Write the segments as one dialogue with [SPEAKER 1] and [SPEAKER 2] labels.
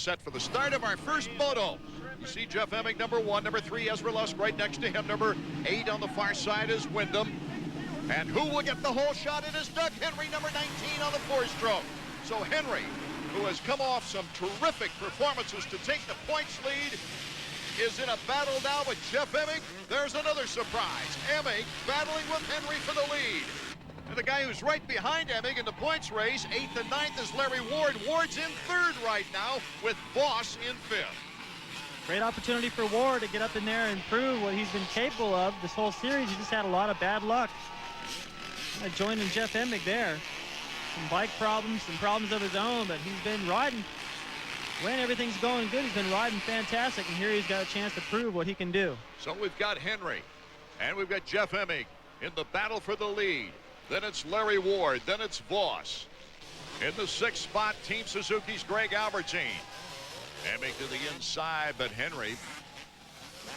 [SPEAKER 1] Set for the start of our first moto. You see Jeff Emig, number 1, number 3, Ezra Lusk right next to him. Number 8 on the far side is Wyndham. And who will get the whole shot? It is Doug Henry, number 19 on the 4-stroke. So Henry, who has come off some terrific performances to take the points lead, is in a battle now with Jeff Emig. There's another surprise. Emig battling with Henry for the lead. And the guy who's right behind Emig in the points race, 8th and 9th, is Larry Ward. Ward's in 3rd right now with Voss in 5th.
[SPEAKER 2] Great opportunity for Ward to get up in there and prove what he's been capable of this whole series. He just had a lot of bad luck. Joining Jeff Emig there. Some bike problems, some problems of his own, but he's been riding. When everything's going good, he's been riding fantastic, and here he's got a chance to prove what he can do.
[SPEAKER 1] So we've got Henry, and we've got Jeff Emig in the battle for the lead. Then it's Larry Ward, then it's Voss. In the 6th spot, Team Suzuki's Greg Albertine. Emig to the inside, but Henry,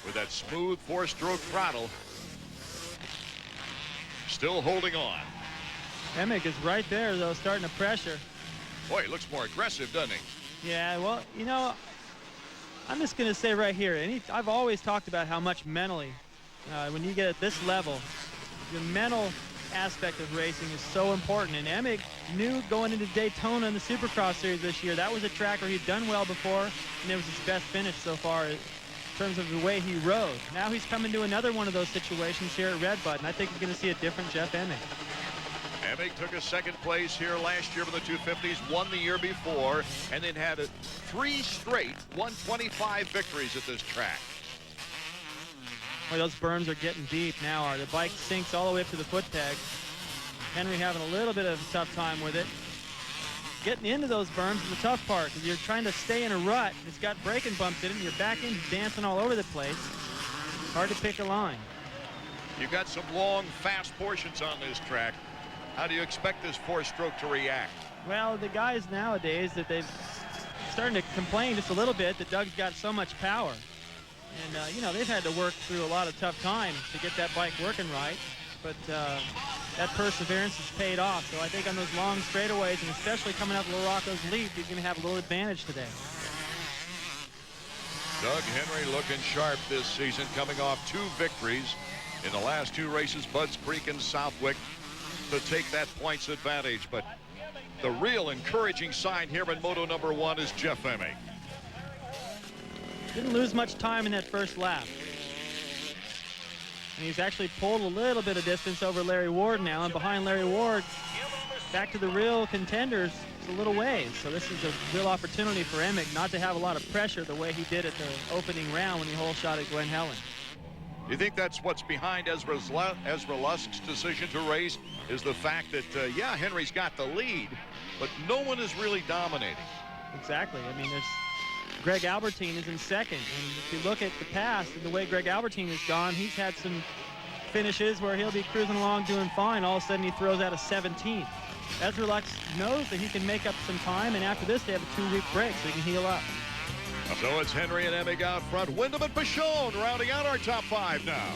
[SPEAKER 1] with that smooth 4-stroke throttle, still holding on.
[SPEAKER 2] Emig is right there, though, starting to pressure.
[SPEAKER 1] Boy, he looks more aggressive, doesn't he?
[SPEAKER 2] Yeah, well, you know, I'm just going to say right here, and I've always talked about how much mentally, when you get at this level, the mental aspect of racing is so important. And Emig knew going into Daytona in the Supercross series this year, that was a track where he'd done well before, and it was his best finish so far in terms of the way he rode. Now he's coming to another one of those situations here at Redbud, and I think you're going to see a different Jeff Emig.
[SPEAKER 1] Emig took a 2nd place here last year with the 250s, won the year before, and then had 3 straight 125 victories at this track.
[SPEAKER 2] Boy, those berms are getting deep now. The bike sinks all the way up to the foot peg. Henry having a little bit of a tough time with it. Getting into those berms is the tough part, because you're trying to stay in a rut. It's got braking bumps in it, and your back end's dancing all over the place. Hard to pick a line.
[SPEAKER 1] You've got some long, fast portions on this track. How do you expect this 4-stroke to react?
[SPEAKER 2] Well, the guys nowadays, that they've starting to complain just a little bit that Doug's got so much power. And, you know, they've had to work through a lot of tough times to get that bike working right. But that perseverance has paid off. So I think on those long straightaways, and especially coming up Larocco's lead, he's going to have a little advantage today.
[SPEAKER 1] Doug Henry looking sharp this season, coming off 2 victories in the last 2 races, Budds Creek and Southwick, to take that points advantage. But the real encouraging sign here in Moto number 1 is Jeff Emig.
[SPEAKER 2] Didn't lose much time in that first lap. And he's actually pulled a little bit of distance over Larry Ward now, and behind Larry Ward, back to the real contenders, it's a little ways. So this is a real opportunity for Emig not to have a lot of pressure the way he did at the opening round when he whole shot at Glen Helen.
[SPEAKER 1] Do you think that's what's behind Ezra Lusk's decision to race, is the fact that, yeah, Henry's got the lead, but no one is really dominating?
[SPEAKER 2] Exactly. I mean, Greg Albertine is in 2nd. And if you look at the past and the way Greg Albertine has gone, he's had some finishes where he'll be cruising along doing fine. All of a sudden, he throws out a 17th. Ezra Lusk knows that he can make up some time, and after this, they have a 2-week break, so he can heal up.
[SPEAKER 1] So it's Henry and Emig out front. Wyndham and Pichon rounding out our top 5 now.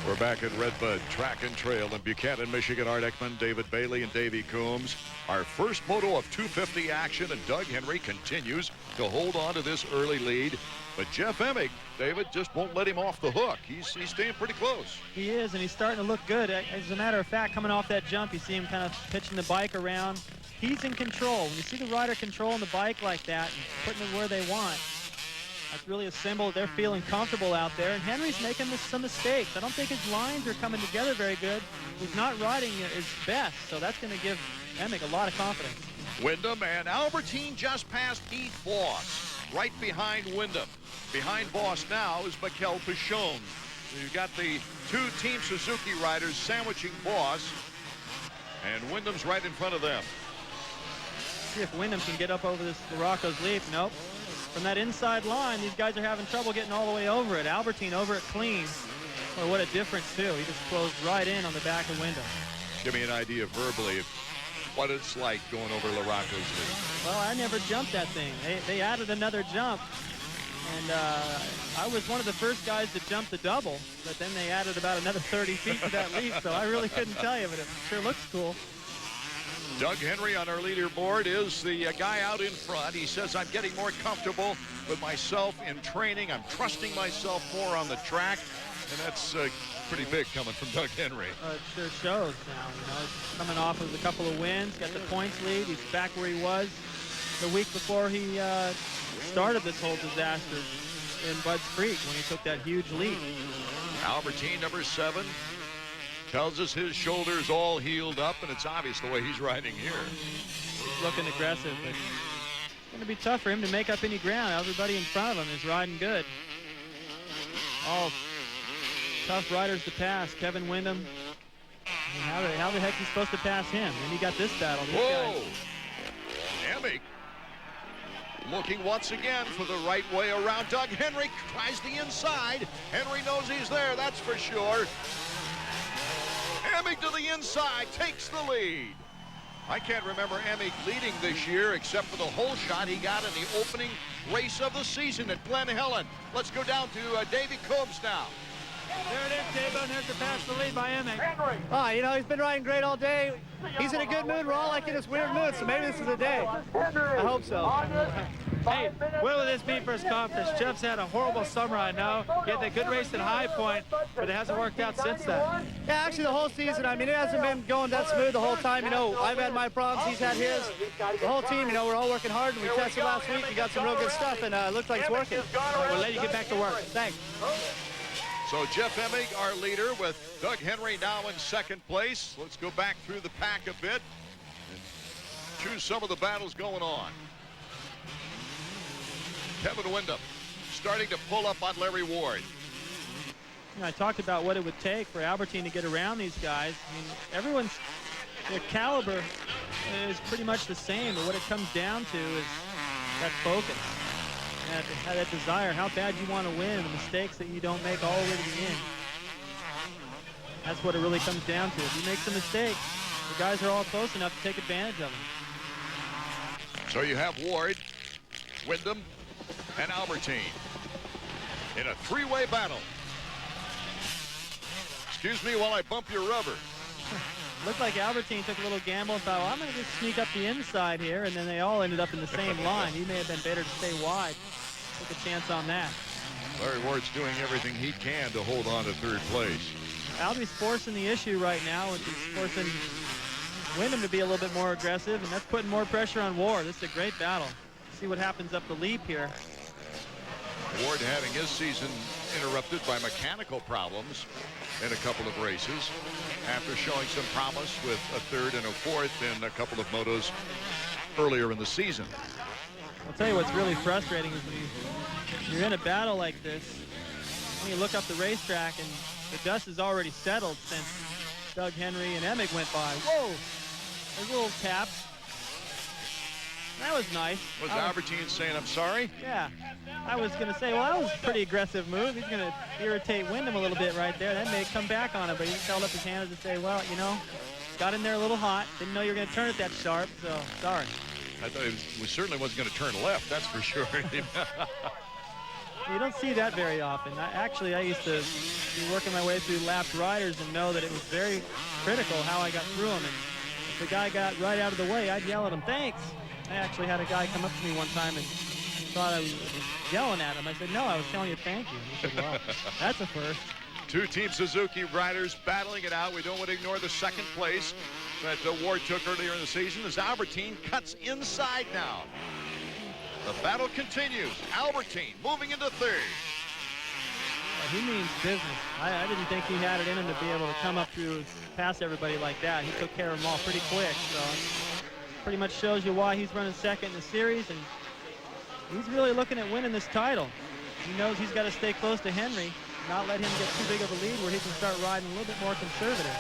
[SPEAKER 1] We're back at Redbud Track and Trail in Buchanan, Michigan. Art Ekman, David Bailey, and Davey Coombs. Our first moto of 250 action, and Doug Henry continues to hold on to this early lead. But Jeff Emig, David, just won't let him off the hook. He's staying pretty close.
[SPEAKER 2] He is, and he's starting to look good. As a matter of fact, coming off that jump, you see him kind of pitching the bike around. He's in control. When you see the rider controlling the bike like that and putting it where they want, that's really a symbol that they're feeling comfortable out there. And Henry's making some mistakes. I don't think his lines are coming together very good. He's not riding his best, so that's going to give Emig a lot of confidence.
[SPEAKER 1] Wyndham and Albertine just past Heath Voss, right behind Wyndham. Behind Voss now is Mikel Pichon. You've got the 2 Team Suzuki riders sandwiching Voss, and Wyndham's right in front of them.
[SPEAKER 2] See if Wyndham can get up over this Larocco's lead. Nope. From that inside line, these guys are having trouble getting all the way over it. Albertine over it clean. Well, what a difference, too. He just closed right in on the back of Wyndham.
[SPEAKER 1] Give me an idea verbally of what it's like going over Larocco's lead.
[SPEAKER 2] Well, I never jumped that thing. They added another jump. And I was one of the first guys to jump the double, but then they added about another 30 feet to that lead, so I really couldn't tell you, but it sure looks cool.
[SPEAKER 1] Doug Henry on our leaderboard is the guy out in front. He says, I'm getting more comfortable with myself in training. I'm trusting myself more on the track. And that's pretty big coming from Doug Henry.
[SPEAKER 2] It sure shows now. He's coming off of a couple of wins, got the points lead. He's back where he was the week before he started this whole disaster in Budds Creek when he took that huge lead.
[SPEAKER 1] Albertine, number 7, tells us his shoulder's all healed up, and it's obvious the way he's riding here.
[SPEAKER 2] He's looking aggressive, but it's going to be tough for him to make up any ground. Everybody in front of him is riding good. All tough riders to pass. Kevin Windham. And how the heck is he supposed to pass him? And you got this battle.
[SPEAKER 1] Whoa! Emig looking once again for the right way around. Doug Henry tries the inside. Henry knows he's there, that's for sure. Emig to the inside, takes the lead. I can't remember Emig leading this year except for the hole shot he got in the opening race of the season at Glen Helen. Let's go down to Davey Combs now.
[SPEAKER 2] There it is, Dave, and there's the pass to lead by Emig.
[SPEAKER 3] Oh, he's been riding great all day. He's in a good mood. We're all like in this weird mood, so maybe this is the day. I hope so.
[SPEAKER 4] Hey, what will this mean for his confidence? Jeff's had a horrible summer, I know. He had that good race at High Point, but it hasn't worked out since then.
[SPEAKER 3] Yeah, actually the whole season, it hasn't been going that smooth the whole time. I've had my problems, he's had his. The whole team, we're all working hard, and we tested last week. We got some real good stuff, and it looks like it's working.
[SPEAKER 4] We'll let you get back to work.
[SPEAKER 3] Thanks.
[SPEAKER 1] So Jeff Emig, our leader, with Doug Henry now in second place. Let's go back through the pack a bit and choose some of the battles going on. Kevin Windham starting to pull up on Larry Ward.
[SPEAKER 2] I talked about what it would take for Albertine to get around these guys. Everyone's their caliber is pretty much the same, but what it comes down to is that focus. That desire, how bad you want to win, the mistakes that you don't make all the way to the end. That's what it really comes down to. If you make some mistakes, the guys are all close enough to take advantage of them.
[SPEAKER 1] So you have Ward, Windham, and Albertine in a three-way battle. Excuse me while I bump your rubber.
[SPEAKER 2] Looked like Albertine took a little gamble and thought, well, I'm going to just sneak up the inside here, and then they all ended up in the same line. He may have been better to stay wide. Took a chance on that.
[SPEAKER 1] Larry Ward's doing everything he can to hold on to third place.
[SPEAKER 2] Albie's forcing the issue right now, which is forcing Windham to be a little bit more aggressive, and that's putting more pressure on Ward. This is a great battle. See what happens up the leap here.
[SPEAKER 1] Ward having his season interrupted by mechanical problems in a couple of races after showing some promise with a third and a fourth in a couple of motos earlier in the season.
[SPEAKER 2] I'll tell you what's really frustrating is when you're in a battle like this, when you look up the racetrack and the dust is already settled since Doug Henry and Emig went by. Whoa! There's a little tap. That was nice.
[SPEAKER 1] Was Albertine saying, I'm sorry?
[SPEAKER 2] Yeah. I was going to say, well, that was a pretty aggressive move. He's going to irritate Windham a little bit right there. That may come back on him, but he just held up his hand to say, well, got in there a little hot. Didn't know you were going to turn it that sharp, so sorry.
[SPEAKER 1] I thought we certainly wasn't going to turn left, that's for sure.
[SPEAKER 2] You don't see that very often. I used to be working my way through lapped riders and know that it was very critical how I got through them. And if the guy got right out of the way, I'd yell at him, thanks. I actually had a guy come up to me one time and thought I was yelling at him. I said, no, I was telling you thank you. He said, well, that's a first.
[SPEAKER 1] Two Team Suzuki riders battling it out. We don't want to ignore the second place that Ward took earlier in the season as Albertine cuts inside now. The battle continues. Albertine moving into third.
[SPEAKER 2] Well, he means business. I didn't think he had it in him to be able to come up through past everybody like that. He took care of them all pretty quick. So pretty much shows you why he's running second in the series, and he's really looking at winning this title. He knows he's got to stay close to Henry, not let him get too big of a lead where he can start riding a little bit more conservative.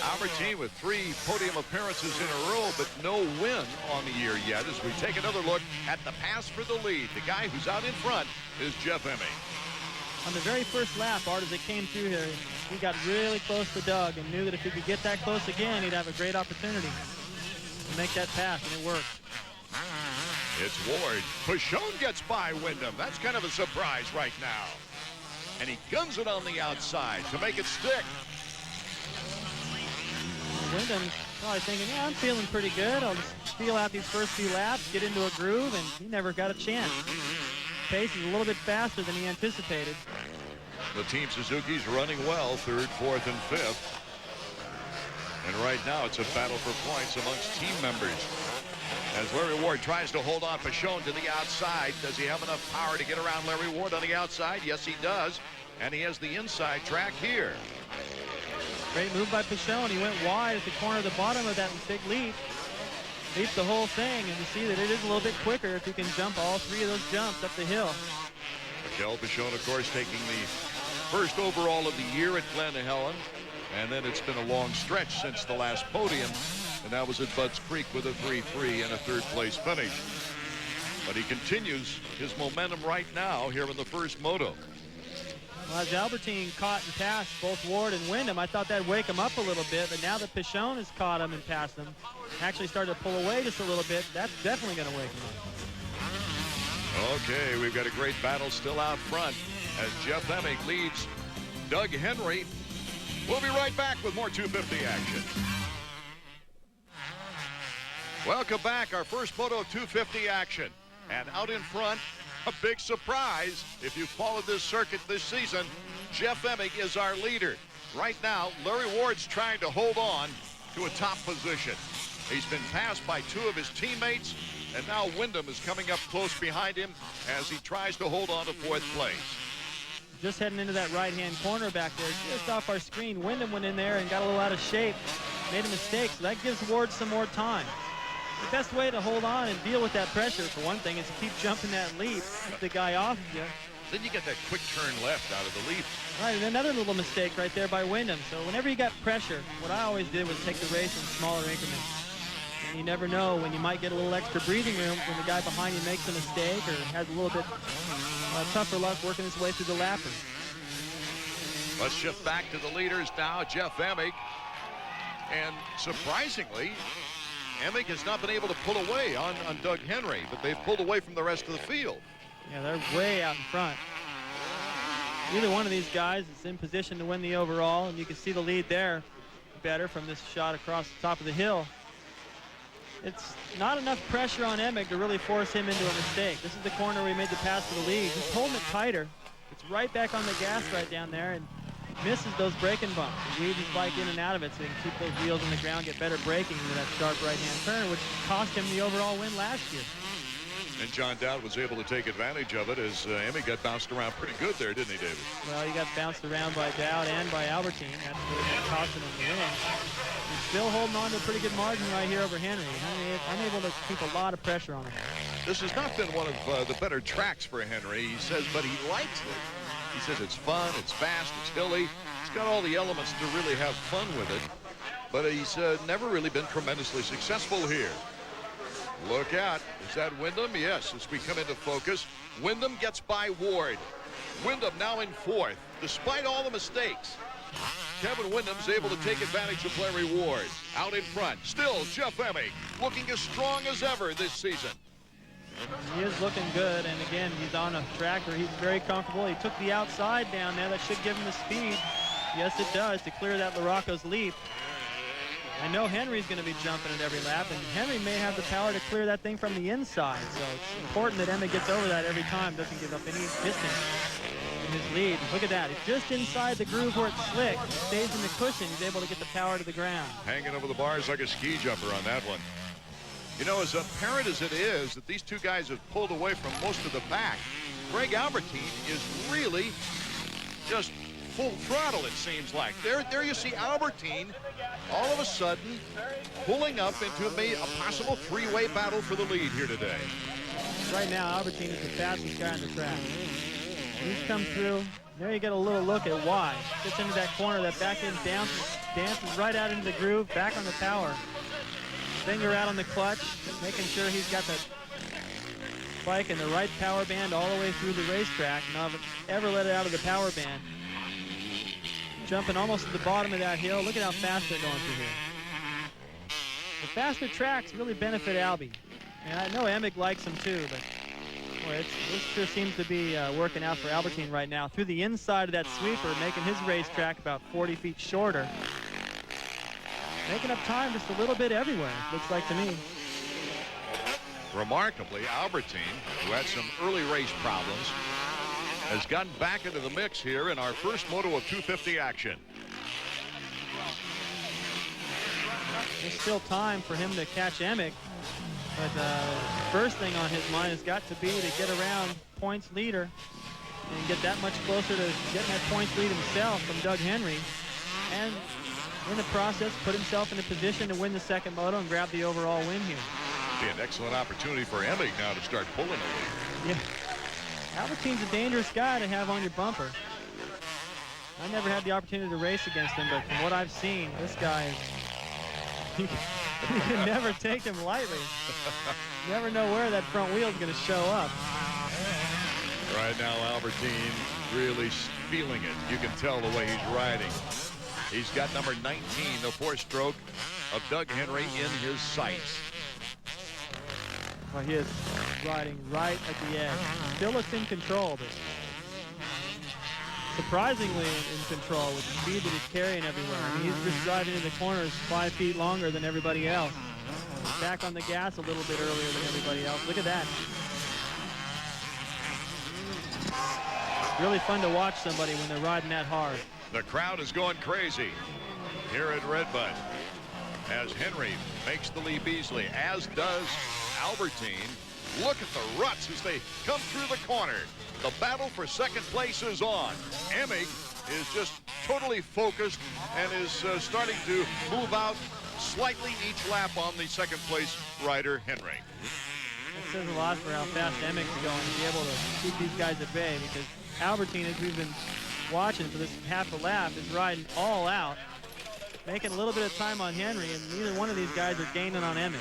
[SPEAKER 1] Albertine with 3 podium appearances in a row, but no win on the year yet as we take another look at the pass for the lead. The guy who's out in front is Jeff Emig.
[SPEAKER 2] On the very first lap, Art, as they came through here, he got really close to Doug and knew that if he could get that close again, he'd have a great opportunity to make that pass, and it worked.
[SPEAKER 1] It's Ward. Pashone gets by Windham. That's kind of a surprise right now. And he guns it on the outside to make it stick.
[SPEAKER 2] Windham Probably thinking, yeah, I'm feeling pretty good. I'll just feel out these first few laps, get into a groove, and he never got a chance. Pace is a little bit faster than he anticipated.
[SPEAKER 1] The Team Suzuki's running well, 3rd, 4th, and 5th. And right now it's a battle for points amongst team members. As Larry Ward tries to hold on Pichon to the outside. Does he have enough power to get around Larry Ward on the outside? Yes, he does. And he has the inside track here.
[SPEAKER 2] Great move by Pichon. He went wide at the corner of the bottom of that big leap. Leaped the whole thing, and you see that it is a little bit quicker if he can jump all 3 of those jumps up the hill.
[SPEAKER 1] Mikel Pichon, of course, taking the first overall of the year at Glen Helen. And then it's been a long stretch since the last podium. And that was at Budds Creek with a 3-3 and a 3rd place finish. But he continues his momentum right now here in the first moto.
[SPEAKER 2] Well, as Albertine caught and passed both Ward and Wyndham, I thought that'd wake him up a little bit. But now that Pichon has caught him and passed him, actually started to pull away just a little bit, that's definitely going to wake him up.
[SPEAKER 1] Okay, we've got a great battle still out front as Jeff Emig leads Doug Henry. We'll be right back with more 250 action. Welcome back, our first Moto 250 action. And out in front, a big surprise. If you followed this circuit this season, Jeff Emig is our leader. Right now, Larry Ward's trying to hold on to a top position. He's been passed by 2 of his teammates, and now Wyndham is coming up close behind him as he tries to hold on to 4th place.
[SPEAKER 2] Just heading into that right-hand corner back there, just off our screen, Wyndham went in there and got a little out of shape, made a mistake, so that gives Ward some more time. The best way to hold on and deal with that pressure, for one thing, is to keep jumping that leap, keep the guy off of you.
[SPEAKER 1] Then you get that quick turn left out of the leap.
[SPEAKER 2] Right, and another little mistake right there by Wyndham. So whenever you got pressure, what I always did was take the race in smaller increments. And you never know when you might get a little extra breathing room when the guy behind you makes a mistake or has a little bit tougher luck working his way through the lapper.
[SPEAKER 1] Let's shift back to the leaders now, Jeff Emig. And surprisingly, Emig has not been able to pull away on Doug Henry, but they've pulled away from the rest of the field.
[SPEAKER 2] Yeah, they're way out in front. Either one of these guys is in position to win the overall, and you can see the lead there better from this shot across the top of the hill. It's not enough pressure on Emig to really force him into a mistake. This is the corner where he made the pass to the lead. He's holding it tighter. It's right back on the gas right down there and misses those braking bumps. He weaves his bike in and out of it so he can keep those wheels on the ground, get better braking into that sharp right-hand turn, which cost him the overall win last year.
[SPEAKER 1] And John Dowd was able to take advantage of it as Emig got bounced around pretty good there, didn't he, David?
[SPEAKER 2] Well, he got bounced around by Dowd and by Albertine. That's really costing him the win. He's still holding on to a pretty good margin right here over Henry. Henry unable to keep a lot of pressure on him.
[SPEAKER 1] This has not been one of the better tracks for Henry, he says, but he likes it. He says it's fun, it's fast, it's hilly. It's got all the elements to really have fun with it. But he's never really been tremendously successful here. Look out. Is that Wyndham? Yes, as we come into focus. Wyndham gets by Ward. Wyndham now in 4th, despite all the mistakes. Kevin Wyndham's able to take advantage of Larry Ward. Out in front, still Jeff Emig, looking as strong as ever this season.
[SPEAKER 2] He is looking good, and again, he's on a track where he's very comfortable. He took the outside down there. That should give him the speed. Yes, it does, to clear that Larocco's leap. I know Henry's going to be jumping at every lap, and Henry may have the power to clear that thing from the inside. So it's important that Emig gets over that every time, doesn't give up any distance in his lead. Look at that. It's just inside the groove where it's slick. He stays in the cushion. He's able to get the power to the ground.
[SPEAKER 1] Hanging over the bars like a ski jumper on that one. You know, as apparent as it is that these 2 guys have pulled away from most of the pack, Greg Albertine is really just full throttle, it seems like. There you see Albertine all of a sudden pulling up into a possible 3-way battle for the lead here today.
[SPEAKER 2] Right now, Albertine is the fastest guy on the track. He's come through. There you get a little look at why. Gets into that corner, that back end dances right out into the groove, back on the power. Finger out on the clutch, making sure he's got the bike in the right power band all the way through the racetrack. Not ever let it out of the power band. Jumping almost to the bottom of that hill. Look at how fast they're going through here. The faster tracks really benefit Albie. And I know Emig likes them too, but boy, this sure seems to be working out for Albertine right now. Through the inside of that sweeper, making his racetrack about 40 feet shorter. making up time just a little bit everywhere, looks like to me.
[SPEAKER 1] Remarkably, Albertine, who had some early race problems, has gotten back into the mix here in our first Moto of 250 action.
[SPEAKER 2] There's still time for him to catch Emig, but first thing on his mind has got to be to get around points leader and get that much closer to getting that points lead himself from Doug Henry, and in the process put himself in a position to win the second moto and grab the overall win here.
[SPEAKER 1] Be an excellent opportunity for Emig now to start pulling the lead.
[SPEAKER 2] Yeah, Albertine's a dangerous guy to have on your bumper. I never had the opportunity to race against him, but from what I've seen, this guy is, you can never take him lightly. You never know where that front wheel is going to show up.
[SPEAKER 1] Right now, Albertine really feeling it. You can tell the way he's riding. He's got number 19, the four-stroke of Doug Henry, in his sights.
[SPEAKER 2] Well, he is riding right at the edge. Still looks in control, but surprisingly in control with the speed that he's carrying everywhere. I mean, he's just driving in the corners 5 feet longer than everybody else. Back on the gas a little bit earlier than everybody else. Look at that. Really fun to watch somebody when they're riding that hard.
[SPEAKER 1] The crowd is going crazy here at Redbud as Henry makes the lead easily, as does Albertine. Look at the ruts as they come through the corner. The battle for second place is on. Emig is just totally focused and is starting to move out slightly each lap on the second place rider, Henry.
[SPEAKER 2] That says a lot for how fast Emig's going to be able to keep these guys at bay, because Albertine, as we've been watching for this half a lap, is riding all out, making a little bit of time on Henry, and neither one of these guys are gaining on Emig.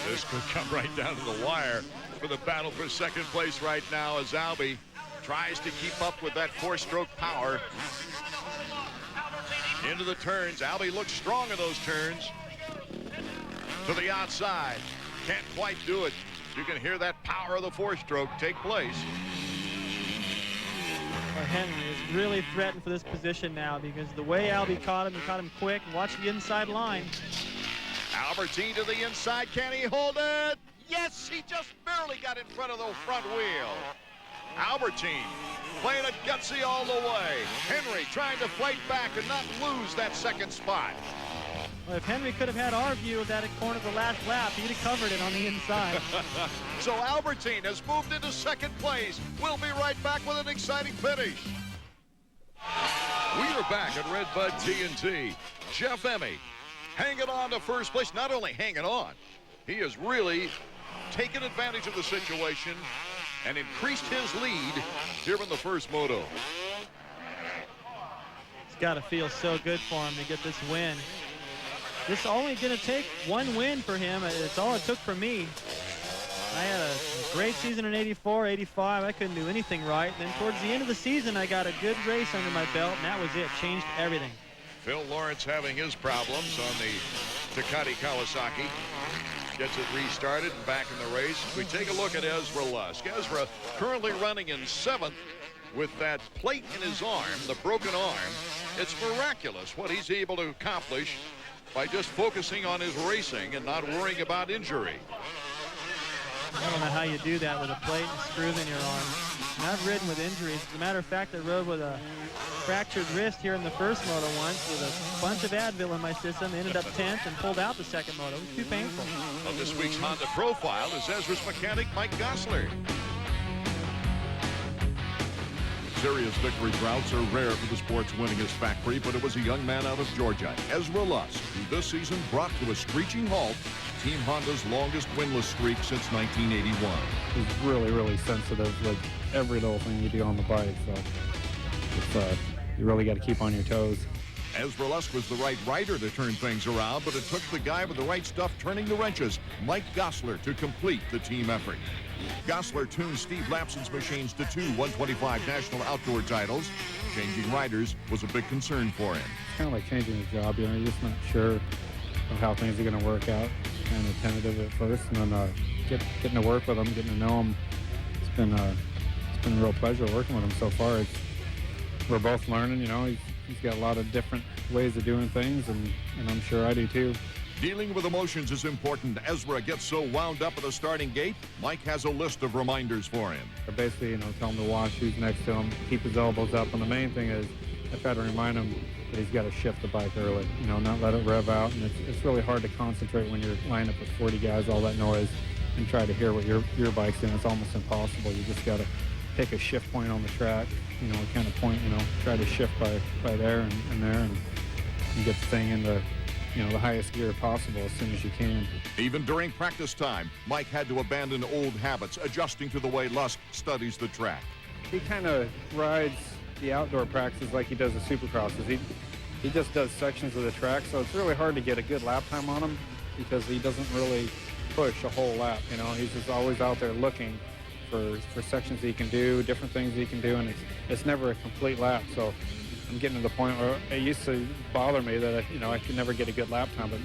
[SPEAKER 1] This could come right down to the wire for the battle for second place right now as Albie tries to keep up with that four-stroke power. Into the turns. Albie looks strong in those turns. To the outside. Can't quite do it. You can hear that power of the four-stroke take place.
[SPEAKER 2] Well, Henry is really threatened for this position now, because the way Albie caught him, he caught him quick. Watch the inside line.
[SPEAKER 1] Albertine to the inside. Can he hold it? Yes, he just barely got in front of the front wheel. Albertine playing it gutsy all the way. Henry trying to fight back and not lose that second spot.
[SPEAKER 2] Well, if Henry could have had our view of that at corner of the last lap, he'd have covered it on the inside.
[SPEAKER 1] So Albertine has moved into second place. We'll be right back with an exciting finish. We are back at Redbud TNT. Jeff Emig hanging on to first place. Not only hanging on, he has really taken advantage of the situation and increased his lead here in the first moto.
[SPEAKER 2] It's got to feel so good for him to get this win. This only going to take one win for him. It's all it took for me. I had a great season in 84, 85. I couldn't do anything right. Then towards the end of the season, I got a good race under my belt, and that was it. Changed everything.
[SPEAKER 1] Phil Lawrence having his problems on the Ducati Kawasaki. Gets it restarted and back in the race. We take a look at Ezra Lusk. Ezra currently running in 7th with that plate in his arm, the broken arm. It's miraculous what he's able to accomplish by just focusing on his racing and not worrying about injury.
[SPEAKER 2] I don't know how you do that with a plate and screws in your arm. And I've ridden with injuries. As a matter of fact, I rode with a fractured wrist here in the first moto once with a bunch of Advil in my system. Ended up 10th and pulled out the second moto. It was too painful.
[SPEAKER 1] Well, this week's Honda Profile is Ezra's mechanic, Mike Gosler.
[SPEAKER 5] Serious victory droughts are rare for the sport's winningest factory, but it was a young man out of Georgia, Ezra Lusk, who this season brought to a screeching halt Team Honda's longest winless streak since 1981.
[SPEAKER 6] He's really, really sensitive with every little thing you do on the bike, so you really got to keep on your toes.
[SPEAKER 5] Ezra Lusk was the right rider to turn things around, but it took the guy with the right stuff turning the wrenches, Mike Gosler, to complete the team effort. Gosler tuned Steve Lapson's machines to 2 125 national outdoor titles. Changing riders was a big concern for him.
[SPEAKER 6] It's kind of like changing a job, you know, you're just not sure of how things are going to work out. Kind of tentative at first, and then getting to work with him, getting to know him, it's been a real pleasure working with him so far. We're both learning, you know, He's got a lot of different ways of doing things, and I'm sure I do too.
[SPEAKER 5] Dealing with emotions is important. Ezra gets so wound up at the starting gate, Mike has a list of reminders for him.
[SPEAKER 6] I basically, tell him to watch who's next to him, keep his elbows up, and the main thing is I try to remind him that he's got to shift the bike early, not let it rev out, and it's really hard to concentrate when you're lined up with 40 guys, all that noise, and try to hear what your bike's doing. It's almost impossible. You just got to pick a shift point on the track, kind of point, try to shift by there and there, and you get the thing into the highest gear possible as soon as you can.
[SPEAKER 5] Even during practice time, Mike had to abandon old habits, adjusting to the way Lusk studies the track.
[SPEAKER 6] He kind of rides the outdoor practices like he does the supercrosses. He just does sections of the track, so it's really hard to get a good lap time on him because he doesn't really push a whole lap. He's just always out there looking for sections that he can do, different things he can do, and it's never a complete lap. So I'm getting to the point where it used to bother me that I could never get a good lap time, but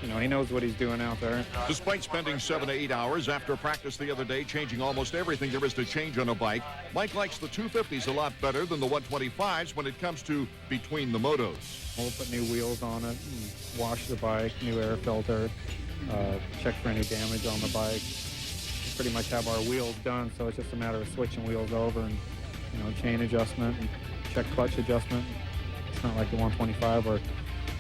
[SPEAKER 6] he knows what he's doing out there.
[SPEAKER 5] Despite spending 7 to 8 hours after practice the other day changing almost everything there is to change on a bike, Mike likes the 250s a lot better than the 125s when it comes to between the motos.
[SPEAKER 6] We'll put new wheels on it, and wash the bike, new air filter, check for any damage on the bike. We pretty much have our wheels done, so it's just a matter of switching wheels over and chain adjustment and check clutch adjustment. It's not like the 125 where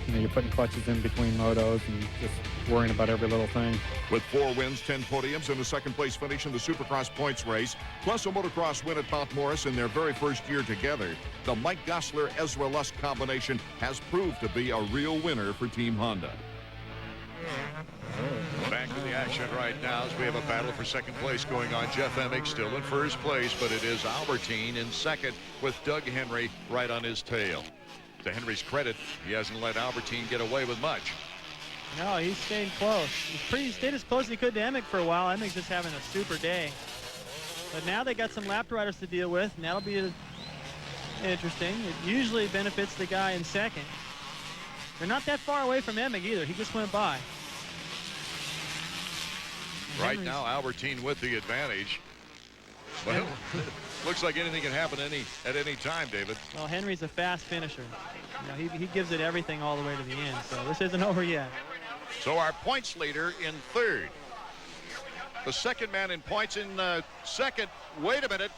[SPEAKER 6] you're putting clutches in between motos and just worrying about every little thing.
[SPEAKER 5] With 4 wins, 10 podiums, and a second-place finish in the Supercross points race, plus a motocross win at Mount Morris in their very first year together, the Mike Gosselaar-Ezra Lusk combination has proved to be a real winner for Team Honda.
[SPEAKER 1] Back to the action right now as we have a battle for second place going on. Jeff Emig still in first place, but it is Albertine in second with Doug Henry right on his tail. To Henry's credit, he hasn't let Albertine get away with much.
[SPEAKER 2] No, he's staying close. He stayed as close as he could to Emig for a while. Emig's just having a super day. But now they got some lap riders to deal with, and that'll be interesting. It usually benefits the guy in second. They're not that far away from Emig either. He just went by.
[SPEAKER 1] Right now, Albertine with the advantage. Well, looks like anything can happen at any time, David.
[SPEAKER 2] Well, Henry's a fast finisher. He gives it everything all the way to the end, so this isn't over yet.
[SPEAKER 1] So our points leader in third. The second man in points in second. Wait a minute.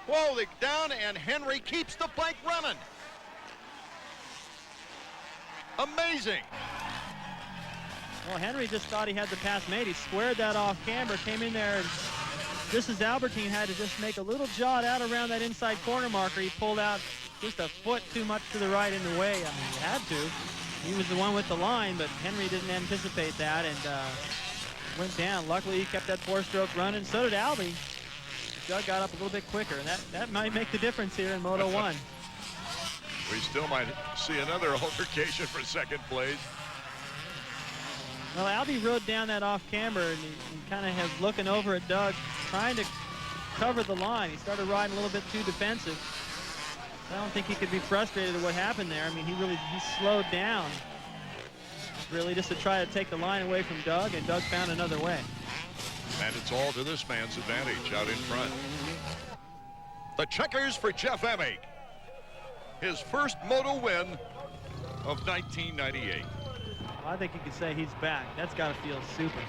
[SPEAKER 1] Whoa, they're down, and Henry keeps the bike running. Amazing.
[SPEAKER 2] Well, Henry just thought he had the pass made. He squared that off camber, came in there, and just as Albertine had to just make a little jot out around that inside corner marker, he pulled out just a foot too much to the right in the way. I mean, he had to. He was the one with the line, but Henry didn't anticipate that and went down. Luckily, he kept that 4-stroke running. So did Albie. Doug got up a little bit quicker, and that might make the difference here in Moto 1.
[SPEAKER 1] We still might see another altercation for second place.
[SPEAKER 2] Well, Albie rode down that off camber, and he kind of was looking over at Doug, trying to cover the line. He started riding a little bit too defensive. I don't think he could be frustrated at what happened there. I mean, he slowed down, really, just to try to take the line away from Doug, and Doug found another way.
[SPEAKER 1] And it's all to this man's advantage out in front. The checkers for Jeff Emig. His first moto win of 1998.
[SPEAKER 2] I think you could say he's back. That's got to feel super.